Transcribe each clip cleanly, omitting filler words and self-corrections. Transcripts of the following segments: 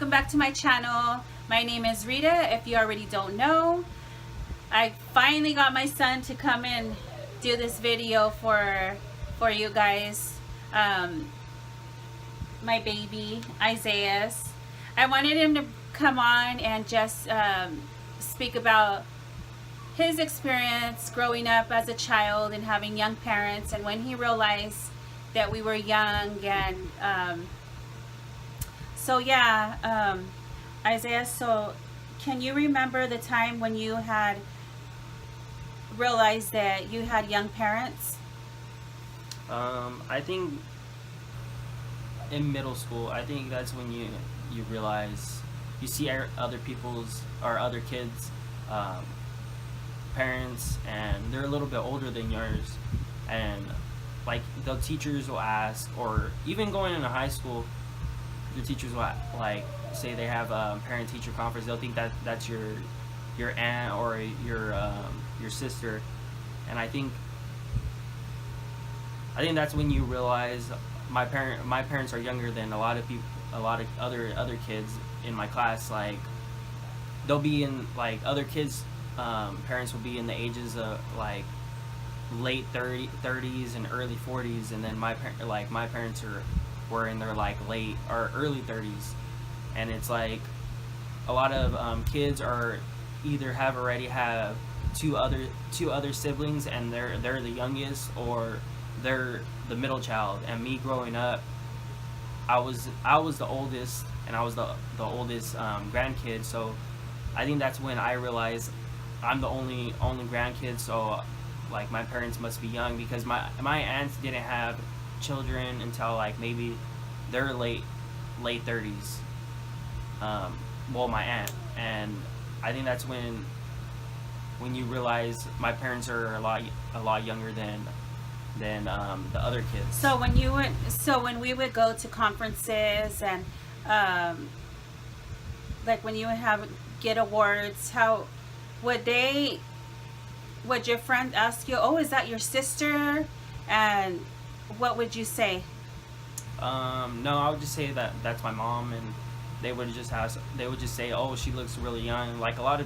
welcome back to my channel. My name is Rita. If you already don't know, I finally got my son to come and do this video for you guys. My baby Isaiah. I wanted him to come on and just speak about his experience growing up as a child and having young parents, and when he realized that we were young. And so yeah, Isaiah, so can you remember the time when you had realized that you had young parents? I think in middle school, I think that's when you realize you see other people's or other kids' parents, and they're a little bit older than yours, and like the teachers will ask, or even going into high school, the teachers will like say they have a parent-teacher conference. They'll think that that's your aunt or your sister, and I think that's when you realize my parents are younger than a lot of people, a lot of other kids in my class. Like they'll be in like other kids' parents will be in the ages of like late 30s and early 40s, and then my parents were in their like late or early 30s, and it's like a lot of kids are either already have two other siblings, and they're the youngest, or they're the middle child. And me growing up, I was the oldest, and I was the oldest grandkid. So I think that's when I realized I'm the only grandkid. So like my parents must be young, because my aunts didn't have children until like maybe their late 30s. Well, my aunt. And I think that's when you realize my parents are a lot younger than the other kids. So when we would go to conferences, and like when you would get awards, how would your friend ask you, "Oh, is that your sister?" And what would you say? No, I would just say that that's my mom, and they would just say, "Oh, she looks really young." Like a lot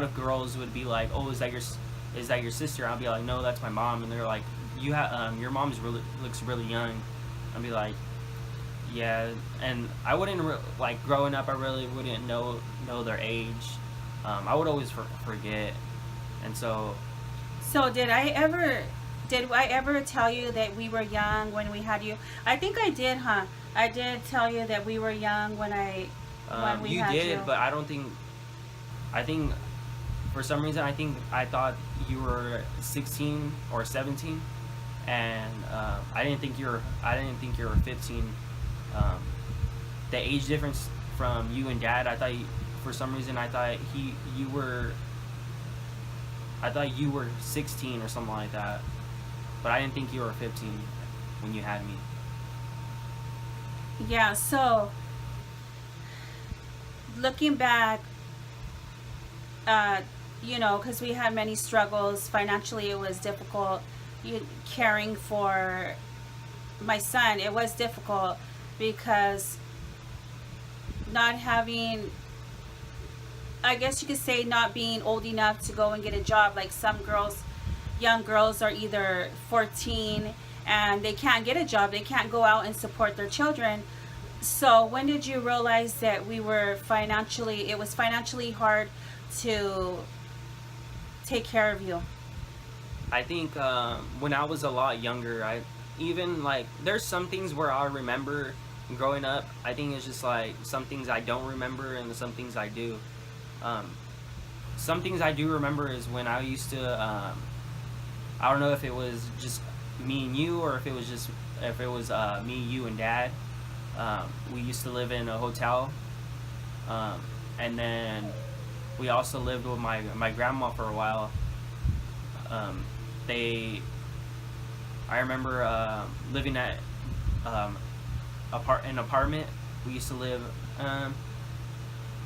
of girls would be like, "Oh, is that your sister?" I'll be like, "No, that's my mom." And they're like, your mom looks really young." I'd be like, "Yeah." And I wouldn't like growing up, I really wouldn't know their age. I would always forget. And so did I ever tell you that we were young when we had you? I think I did, huh? I did tell you that we were young when we you had you. did, but I think for some reason I thought you were 16 or 17, and I didn't think you were 15. The age difference from you and Dad, for some reason I thought you were 16 or something like that, but I didn't think you were 15 when you had me. Yeah, so looking back, because we had many struggles financially, it was difficult. Caring for my son, it was difficult, because not having, I guess you could say, not being old enough to go and get a job. Like some young girls are either 14 and they can't get a job, they can't go out and support their children. So when did you realize that it was financially hard to take care of you? I think when I was a lot younger, there's some things where I remember growing up. I think it's just like some things I don't remember and some things I do. Some things I do remember is when I used to, I don't know if it was just me and you, or if it was me, you, and Dad. We used to live in a hotel, and then we also lived with my grandma for a while. I remember living at an apartment. We used to live.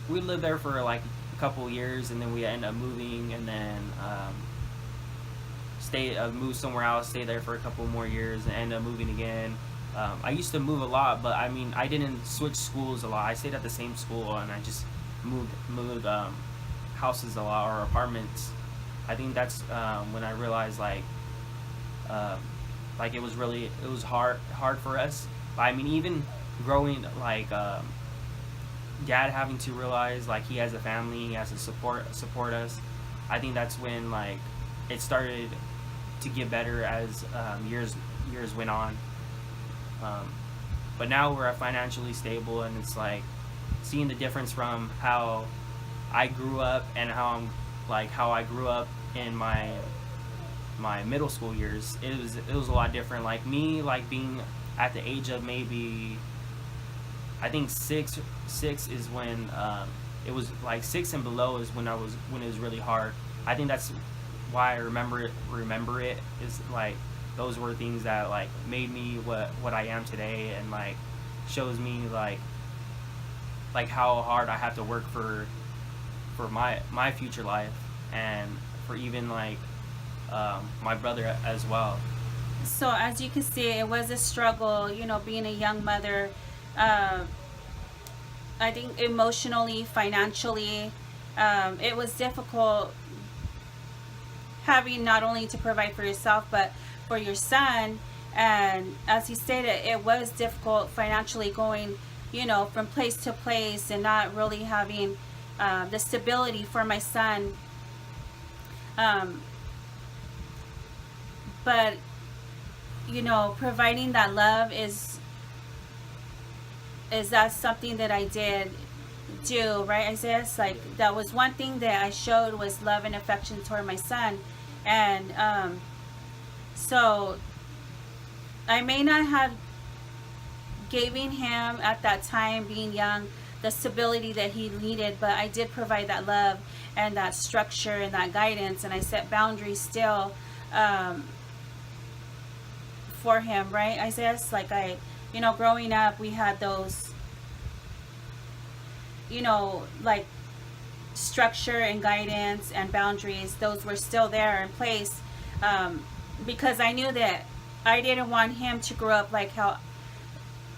We lived there for like a couple years, and then we ended up moving, and then move somewhere else, stay there for a couple more years, and end up moving again. I used to move a lot, but I mean, I didn't switch schools a lot. I stayed at the same school, and I just moved houses a lot, or apartments. I think that's when I realized like it was hard for us. But I mean, even growing dad having to realize like he has a family, he has to support us. I think that's when like it started to get better as years went on. But now we're financially stable, and it's like seeing the difference from how I grew up and how I grew up in my middle school years. It was a lot different. Like me, like being at the age of maybe, I think six is when it was like 6 and below is when it was really hard. I think that's why I remember it is like those were things that like made me what I am today, and like shows me like how hard I have to work for my future life, and for even like my brother as well. So as you can see, it was a struggle, being a young mother. I think emotionally, financially, it was difficult having not only to provide for yourself but for your son. And as he stated, it was difficult financially going from place to place and not really having the stability for my son. But providing that love is that something that I did do, right, Isaiah? Like that was one thing that I showed, was love and affection toward my son. And so I may not have given him at that time, being young, the stability that he needed, but I did provide that love and that structure and that guidance, and I set boundaries still for him, right, Isaiah? Like growing up, we had those, like structure and guidance and boundaries. Those were still there in place, because I knew that I didn't want him to grow up like how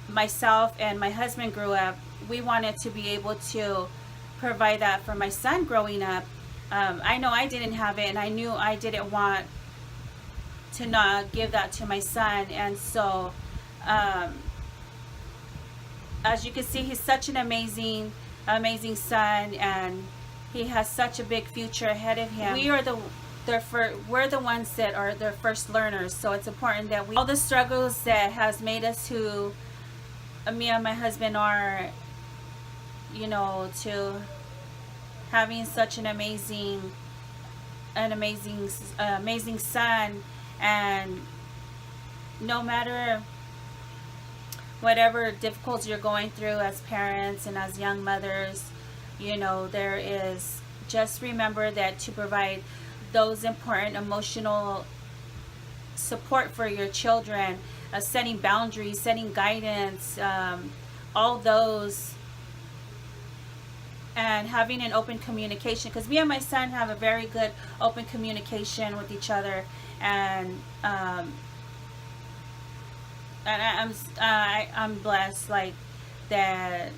myself and my husband grew up. We wanted to be able to provide that for my son growing up. I know I didn't have it, and I knew I didn't want to not give that to my son. And so as you can see, he's such an amazing son, and he has such a big future ahead of him. We're the ones that are their first learners, so it's important that all the struggles that has made us who me and my husband are, to having such an amazing son. And no matter whatever difficulties you're going through as parents and as young mothers, there is, just remember that to provide those important emotional support for your children, setting boundaries, setting guidance, all those, and having an open communication, because me and my son have a very good open communication with each other. And I'm blessed, like, that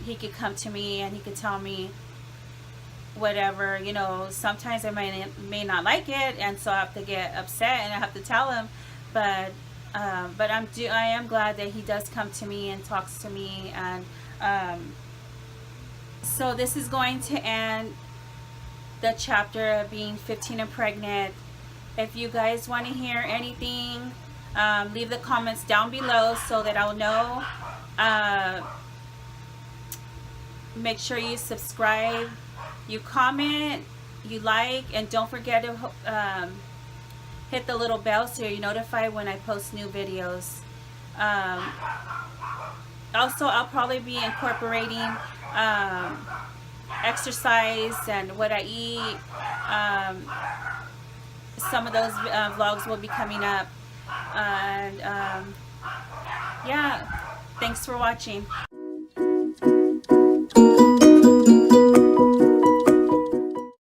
he could come to me and he could tell me whatever. Sometimes I may not like it, and so I have to get upset and I have to tell him. But I am glad that he does come to me and talks to me. And so this is going to end the chapter of being 15 and pregnant. If you guys want to hear anything, leave the comments down below so that I'll know. Make sure you subscribe, you comment, you like, and don't forget to hit the little bell so you're notified when I post new videos. Also, I'll probably be incorporating exercise and what I eat. Some of those vlogs will be coming up. And yeah, thanks for watching.